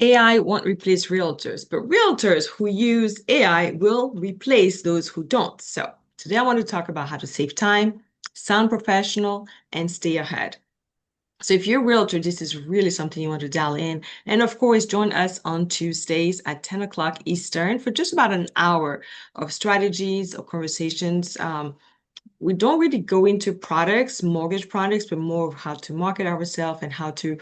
AI won't replace realtors, but realtors who use AI will replace those who don't. So today I want to talk about how to save time, sound professional, and stay ahead. So if you're a realtor, this is really something you want to dial in. And of course, join us on Tuesdays at 10 o'clock Eastern for just about an hour of strategies or conversations. We don't really go into products, mortgage products, but more of how to market ourselves and how to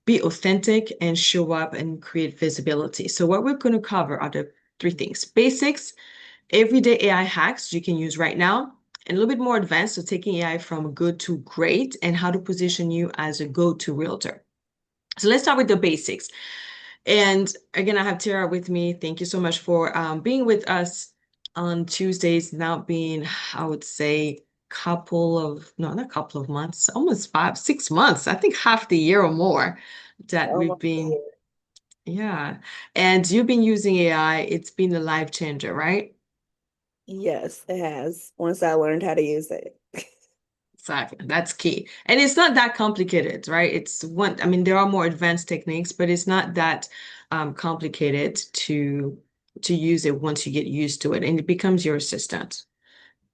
be authentic and show up and create visibility. So what we're going to cover are the three things: basics, everyday AI hacks you can use right now, and a little bit more advanced, so taking AI from good to great and how to position you as a go-to realtor. So let's start with the basics. And again, I have Tara with me. Thank you so much for being with us on Tuesdays, now being, I would say, not a couple of months, almost 5, 6 months, I think half the year or more that we've Almost been, there. yeah. And you've been using AI. It's been a life changer, right? Yes, it has. Once I learned how to use it. Exactly. That's key. And it's not that complicated, right? I mean, there are more advanced techniques, but it's not that complicated to use it once you get used to it and it becomes your assistant,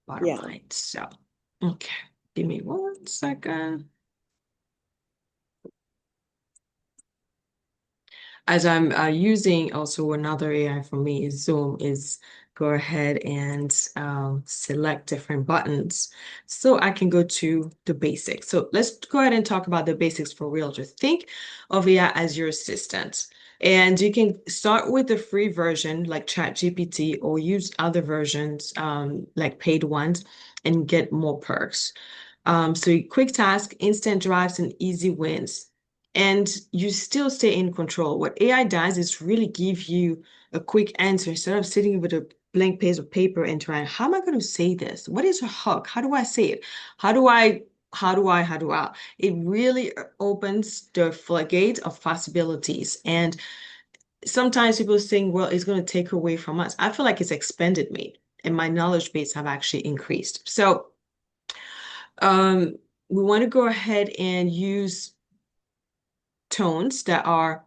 bottom Yeah. line. So, okay, give me 1 second. As I'm using also another AI for me is Zoom is go ahead and select different buttons so I can go to the basics. So let's go ahead and talk about the basics for Realtor. Think of AI as your assistant. And you can start with the free version like ChatGPT or use other versions like paid ones and get more perks. So quick task, instant drives, and easy wins. And you still stay in control. What AI does is really give you a quick answer instead of sitting with a blank page of paper and trying, how am I going to say this? What is a hook? How do I say it? How do I, how do I? It really opens the floodgate of possibilities. And sometimes people think, well, it's going to take away from us. I feel like it's expanded me and my knowledge base have actually increased. So um, we want to go ahead and use tones that are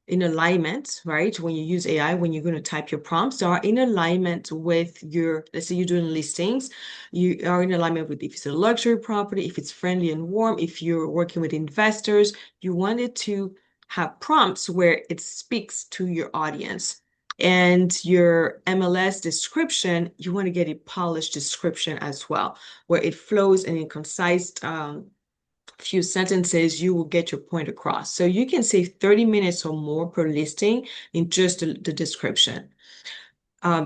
in alignment, right? When you use AI, when you're going to type your prompts, they are in alignment with your, let's say you're doing listings, you are in alignment with if it's a luxury property, if it's friendly and warm, if you're working with investors, you want it to have prompts where it speaks to your audience. And your MLS description, you want to get a polished description as well, where it flows in a concise few sentences, you will get your point across. So you can save 30 minutes or more per listing in just the description.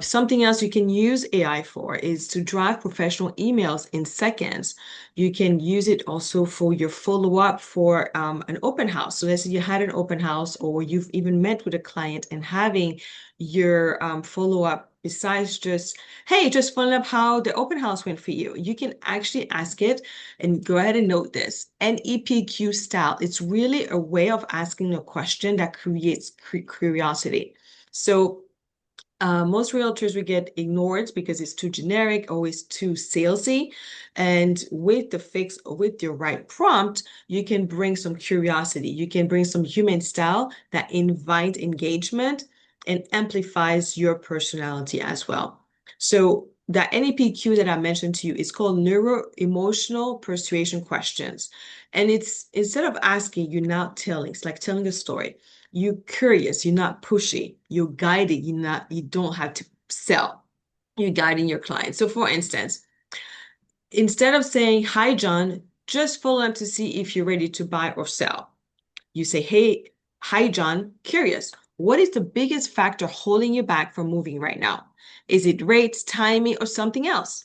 Something else you can use AI for is to draft professional emails in seconds. You can use it also for your follow-up for an open house. So let's say you had an open house or you've even met with a client and having your follow-up besides just, hey, just following up how the open house went for you. You can actually ask it and go ahead and note this. NEPQ style. It's really a way of asking a question that creates curiosity. So most realtors we get ignored because it's too generic, always too salesy. And with the fix, with your right prompt, you can bring some curiosity. You can bring some human style that invite engagement and amplifies your personality as well. So that NEPQ that I mentioned to you is called neuro emotional persuasion questions. And it's instead of asking, you're now telling, it's like telling a story. You're curious, you're not pushy, you're guiding, you don't have to sell. You're guiding your client. So for instance, instead of saying, hi, John, just follow up to see if you're ready to buy or sell. You say, hey, hi, John, curious. What is the biggest factor holding you back from moving right now? Is it rates, timing, or something else?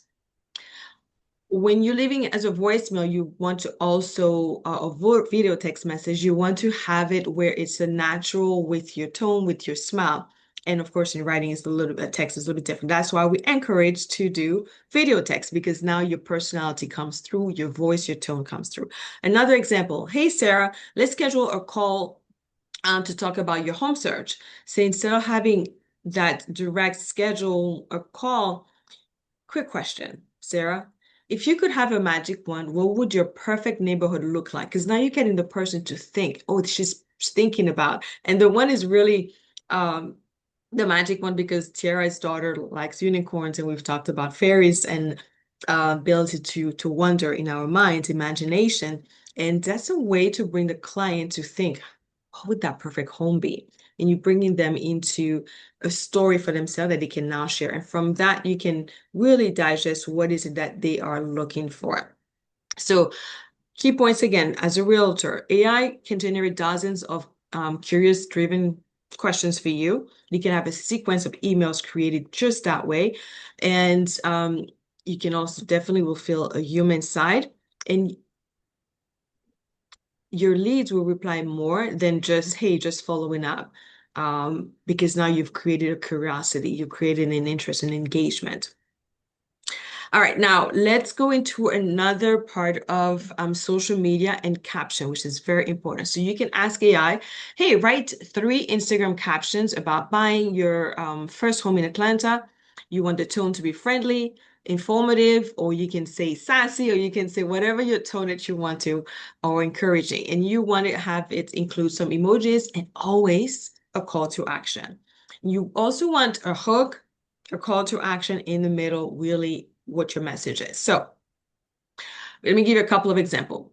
When you're leaving it as a voicemail, you want to also avoid video text message. You want to have it where it's a natural with your tone, with your smile. And of course, in writing is a little bit, text is a little bit different. That's why we encourage to do video text because now your personality comes through, your voice, your tone comes through. Another example, hey, Sarah, let's schedule a call to talk about your home search. So instead of having that direct schedule a call, quick question, Sarah. If you could have a magic wand, what would your perfect neighborhood look like? Because now you're getting the person to think, oh, thinking about. And the one is really the magic one because Tiara's daughter likes unicorns, and we've talked about fairies and ability to wonder in our minds, imagination. And that's a way to bring the client to think, what would that perfect home be? And you bringing them into a story for themselves that they can now share. And from that, you can really digest what is it that they are looking for. So key points again, as a realtor, AI can generate dozens of curious driven questions for you. You can have a sequence of emails created just that way. And you can also definitely will feel a human side. And your leads will reply more than just, hey, just following up. Because now you've created a curiosity, you've created an interest and engagement. All right, now let's go into another part of social media and caption, which is very important. So you can ask AI, hey, write 3 Instagram captions about buying your first home in Atlanta. You want the tone to be friendly, informative, or you can say sassy, or you can say whatever your tone that you want to, or encouraging. And you want to have it include some emojis and always a call to action. You also want a hook, a call to action in the middle, really what your message is. So let me give you a couple of examples.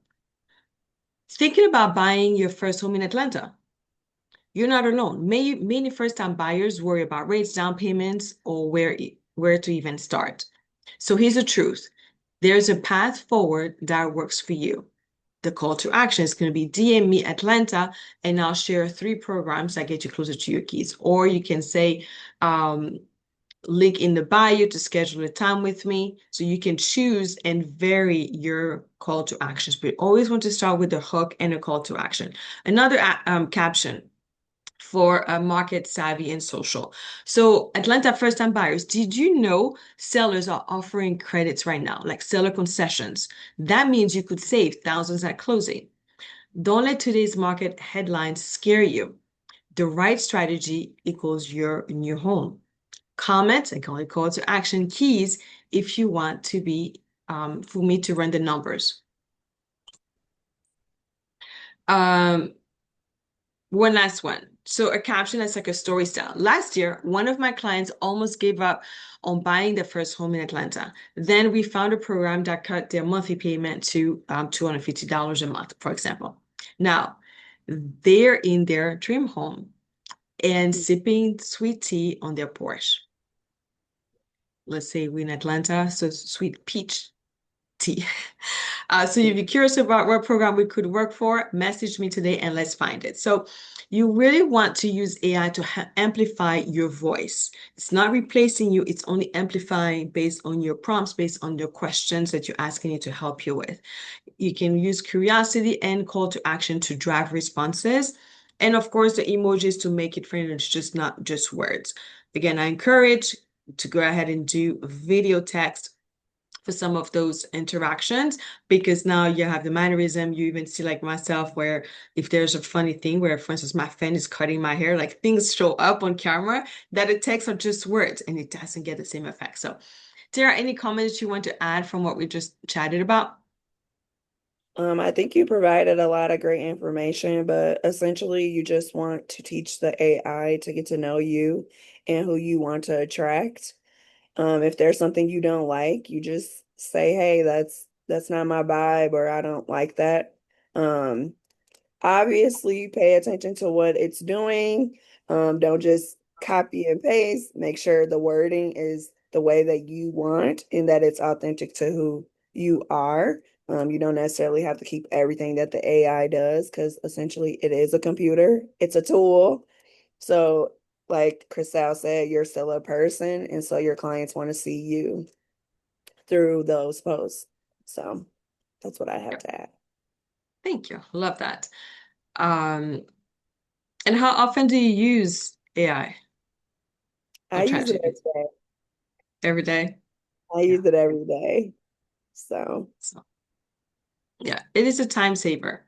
Thinking about buying your first home in Atlanta, you're not alone. Many first-time buyers worry about rates, down payments, or where to even start. So here's the truth. There's a path forward that works for you. The call to action is going to be DM me Atlanta, and I'll share 3 programs that get you closer to your keys. Or you can say, link in the bio to schedule a time with me. So you can choose and vary your call to actions, but always want to start with a hook and a call to action. Another caption for a market savvy and social. So Atlanta first time buyers, did you know sellers are offering credits right now, like seller concessions? That means you could save thousands at closing. Don't let today's market headlines scare you. The right strategy equals your new home. Comments and call to action keys if you want to be for me to run the numbers. Um, One last one. So a caption that's like a story style. Last year, one of my clients almost gave up on buying their first home in Atlanta. Then we found a program that cut their monthly payment to $250 a month, for example. Now, they're in their dream home and sipping sweet tea on their porch. Let's say we're in Atlanta, so sweet peach tea. So if you're curious about what program we could work for, message me today and let's find it. So you really want to use AI to amplify your voice. It's not replacing you, it's only amplifying based on your prompts, based on your questions that you're asking it to help you with. You can use curiosity and call to action to drive responses. And of course, the emojis to make it friendly. It's just not just words. Again, I encourage to go ahead and do video text for some of those interactions because now you have the mannerism. You even see like myself where if there's a funny thing where, for instance, my friend is cutting my hair, like things show up on camera that the text are just words and it doesn't get the same effect. So, Tara, any comments you want to add from what we just chatted about? I think you provided a lot of great information, but essentially you just want to teach the AI to get to know you and who you want to attract. If there's something you don't like, you just say, "Hey, that's not my vibe," or "I don't like that." Um, Obviously, pay attention to what it's doing. Don't just copy and paste. Make sure the wording is the way that you want and that it's authentic to who you are. You don't necessarily have to keep everything that the AI does because essentially it is a computer, it's a tool. So, like Chriselle said, you're still a person, and so your clients want to see you through those posts. So, that's what I have Yeah, to add. thank you. Love that. Um, and how often do you use AI or I use it ChatGPT? every day. Every day? I Yeah. use it every day. So, So, yeah, it is a time saver.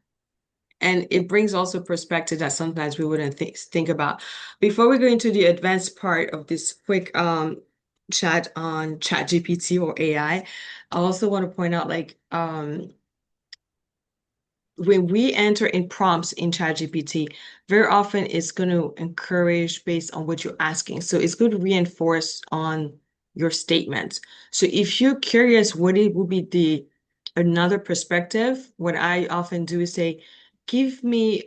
And yeah. it brings also perspective that sometimes we wouldn't think about. Before we go into the advanced part of this quick chat on ChatGPT or AI, I also want to point out like when we enter in prompts in ChatGPT, very often it's going to encourage based on what you're asking. So it's going to reinforce on your statement. So if you're curious what it would be the another perspective, what I often do is say, give me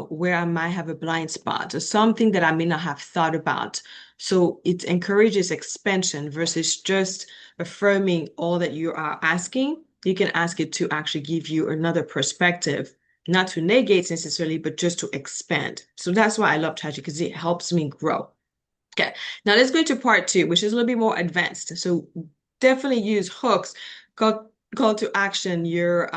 where I might have a blind spot or something that I may not have thought about. So it encourages expansion versus just affirming all that you are asking. You can ask it to actually give you another perspective, not to negate necessarily, but just to expand. So that's why I love ChatGPT because it helps me grow. Okay, now let's go to part two, which is a little bit more advanced. So definitely use hooks, call to action, your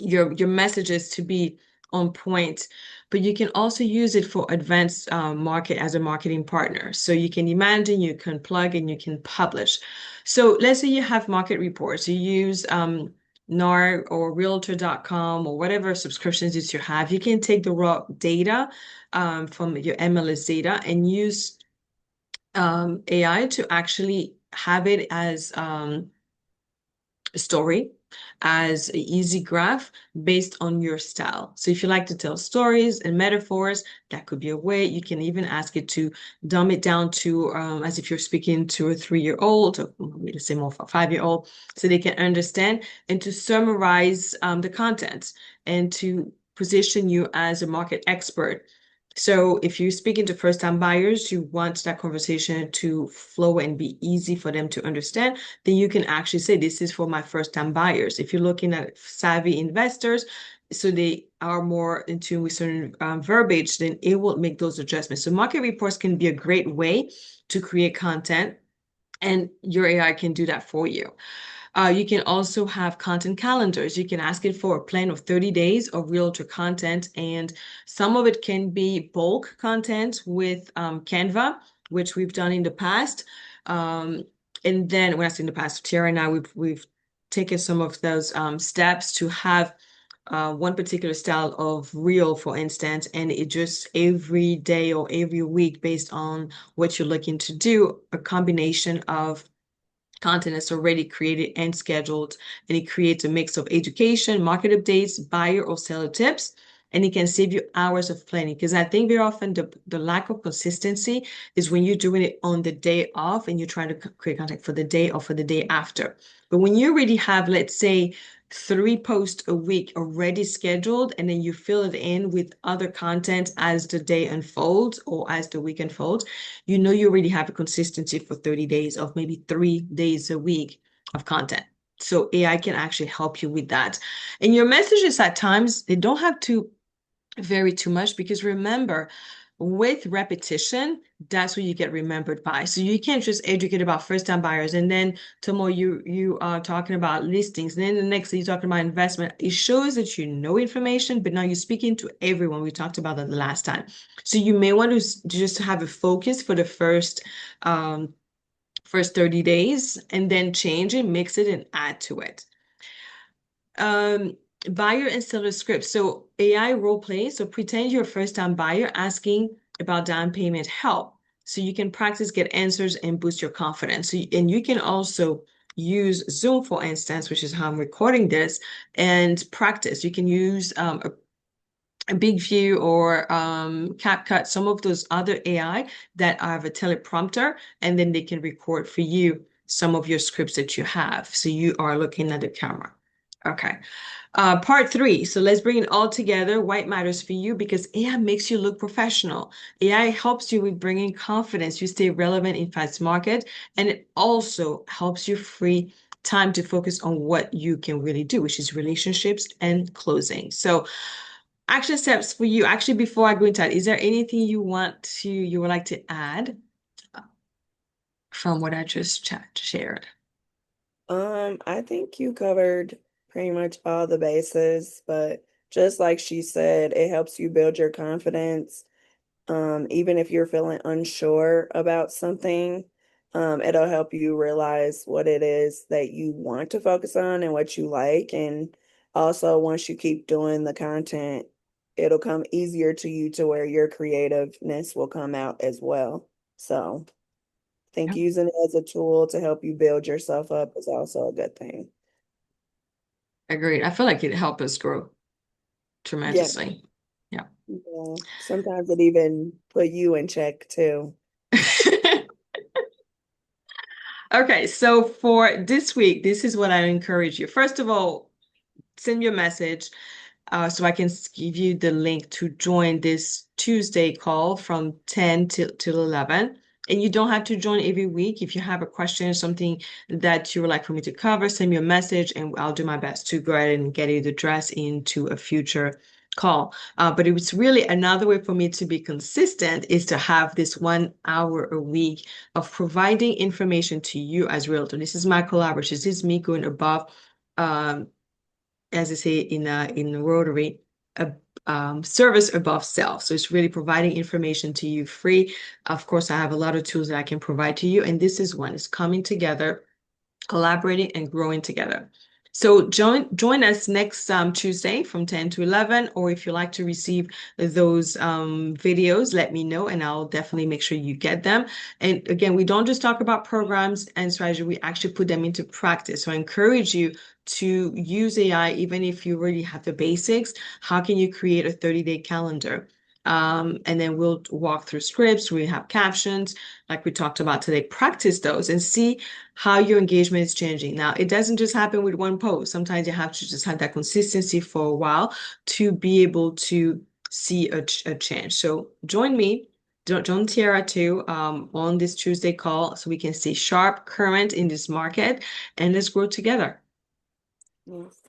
messages to be on point, but you can also use it for advanced market as a marketing partner. So you can imagine, you can plug, and you can publish. So let's say you have market reports. You use NAR or Realtor.com or whatever subscriptions that you have. You can take the raw data from your MLS data and use AI to actually have it as a story, as an easy graph based on your style. So if you like to tell stories and metaphors, that could be a way. You can even ask it to dumb it down to as if you're speaking to a 3-year-old, or maybe say more for a 5-year-old, so they can understand, and to summarize the content and to position you as a market expert. So if you're speaking to first-time buyers, you want that conversation to flow and be easy for them to understand, then you can actually say, this is for my first-time buyers. If you're looking at savvy investors, so they are more in tune with certain verbiage, then it will make those adjustments. So market reports can be a great way to create content, and your AI can do that for you. You can also have content calendars. You can ask it for a plan of 30 days of realtor content, and some of it can be bulk content with Canva, which we've done in the past. Um, and then when I say in the past, Tara and I, we've taken some of those steps to have one particular style of reel, for instance, and it just every day or every week, based on what you're looking to do, a combination of content that's already created and scheduled, and it creates a mix of education, market updates, buyer or seller tips, and it can save you hours of planning. Because I think very often the lack of consistency is when you're doing it on the day off and you're trying to create content for the day or for the day after. But when you already have, let's say, 3 posts a week already scheduled, and then you fill it in with other content as the day unfolds or as the week unfolds, you know you already have a consistency for 30 days of maybe 3 days a week of content. So AI can actually help you with that. And your messages at times, they don't have to vary too much, because remember, with repetition, that's what you get remembered by. So you can't just educate about first-time buyers and then tomorrow you are talking about listings, and then the next day you're talking about investment. It shows that you know information, but now you're speaking to everyone. We talked about that the last time. So you may want to just have a focus for the first 30 days, and then change it, mix it, and add to it. Um, Buyer and seller scripts. So AI role play. So pretend you're a first-time buyer asking about down payment help. So you can practice, get answers, and boost your confidence. So, and you can also use Zoom, for instance, which is how I'm recording this, and practice. You can use a Big View or CapCut, some of those other AI that have a teleprompter, and then they can record for you some of your scripts that you have. So you are looking at the camera. Okay. Part three. So let's bring it all together. White matters for you because AI makes you look professional. AI helps you with bringing confidence. You stay relevant in fast market, and it also helps you free time to focus on what you can really do, which is relationships and closing. So action steps for you. Actually, before I go into that, is there anything you would like to add from what I just shared? I think you covered pretty much all the bases, but just like she said, it helps you build your confidence. Even if you're feeling unsure about something, it'll help you realize what it is that you want to focus on and what you like. And also, once you keep doing the content, it'll come easier to you to where your creativeness will come out as well. So, I think Yeah, using it as a tool to help you build yourself up is also a good thing. agreed. I feel like it helped us grow. Yeah. tremendously. Yeah. Yeah. Sometimes it even put you in check too. Okay, so for this week, this is what I encourage you. First of all, send me a message so I can give you the link to join this Tuesday call from 10 till 11. And you don't have to join every week. If you have a question or something that you would like for me to cover, send me a message and I'll do my best to go ahead and get it addressed into a future call. But it was really another way for me to be consistent is to have this 1 hour a week of providing information to you as realtor. This is my collaboration. This is me going above um, as I say in Rotary, a service above self. So it's really providing information to you free. Of course, I have a lot of tools that I can provide to you, and this is one. It's coming together, collaborating and growing together. So join us next Tuesday from 10 to 11, or if you like to receive those videos, let me know and I'll definitely make sure you get them. And again, we don't just talk about programs and strategy, we actually put them into practice. So I encourage you to use AI, even if you already have the basics. How can you create a 30-day calendar? And then we'll walk through scripts, we have captions, like we talked about today. Practice those and see how your engagement is changing. Now, it doesn't just happen with one post. Sometimes you have to just have that consistency for a while to be able to see a change. So join me, join Tiara too, on this Tuesday call so we can stay sharp, current in this market, and let's grow together. Yes.